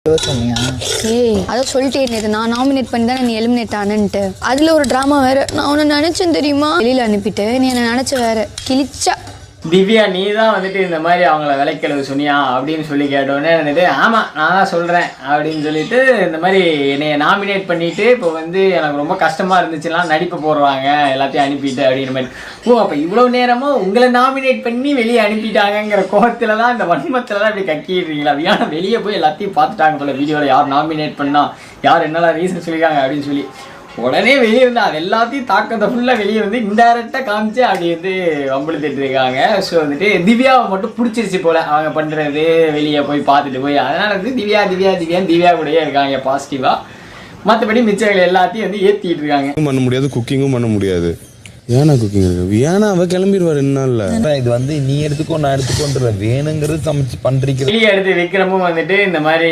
ஏய் அதான் சொல்லிட்டே நான் நாமினேட் பண்ணி தான் நீ எலிமினேட் ஆனன்ட்டு. அதுல ஒரு டிராமா வேற. நான் உன்னை நினைச்சேன் தெரியுமா, வெளியில அனுப்பிட்டு நீ என்ன நினைச்ச வேற கிழிச்சா. திவ்யா நீ தான் வந்துட்டு இந்த மாதிரி அவங்கள விலைக்கெழுவு சொன்னியா அப்படின்னு சொல்லி கேட்டோன்னே வந்துட்டு ஆமாம் நான் தான் சொல்கிறேன் அப்படின்னு சொல்லிட்டு இந்த மாதிரி என்னை நாமினேட் பண்ணிவிட்டு இப்போ வந்து எனக்கு ரொம்ப கஷ்டமாக இருந்துச்சுன்னா நடிப்பு போடுறாங்க எல்லாத்தையும் அனுப்பிட்டு அப்படின்ற மாதிரி. ஓ அப்போ இவ்வளோ நேரமும் உங்களை நாமினேட் பண்ணி வெளியே அனுப்பிட்டாங்கங்கிற கோபத்தில் தான் இந்த வன்மத்தில் தான் இப்படி கக்கிடுறீங்களா? ஏன்னா வெளியே போய் எல்லாத்தையும் பார்த்துட்டாங்க போல வீடியோவில் யார் நாமினேட் பண்ணால் யார் என்னெல்லாம் ரீசன் சொல்லியிருக்காங்க அப்படின்னு சொல்லி உடனே வெளியே வந்து அது எல்லாத்தையும் தாக்கத்தை ஃபுல்லாக வெளியே வந்து இன்டைரக்டாக காமிச்சு அப்படி வந்து வம்பளுத்துட்டு இருக்காங்க. ஸோ வந்துட்டு திவ்யாவை மட்டும் பிடிச்சிருச்சு போல் அவங்க பண்ணுறது வெளியே போய் பார்த்துட்டு போய். அதனால் வந்து திவ்யா கூடயே இருக்காங்க பாசிட்டிவாக. மற்றபடி மிச்சங்கள் எல்லாத்தையும் வந்து ஏற்றிட்டு இருக்காங்க. பண்ண முடியாது, குக்கிங்கும் பண்ண முடியாது. ஏன்னா குக்கிங் இருக்கு, ஏன்னா அவ கிளம்பிடுவார் என்னால. இது வந்து நீ எடுத்துக்கோ நான் எடுத்துக்கோன்ற வேணுங்கிறது சமைச்சு பண்றீங்க. வெளியே எடுத்து விக்ரமும் வந்துட்டு இந்த மாதிரி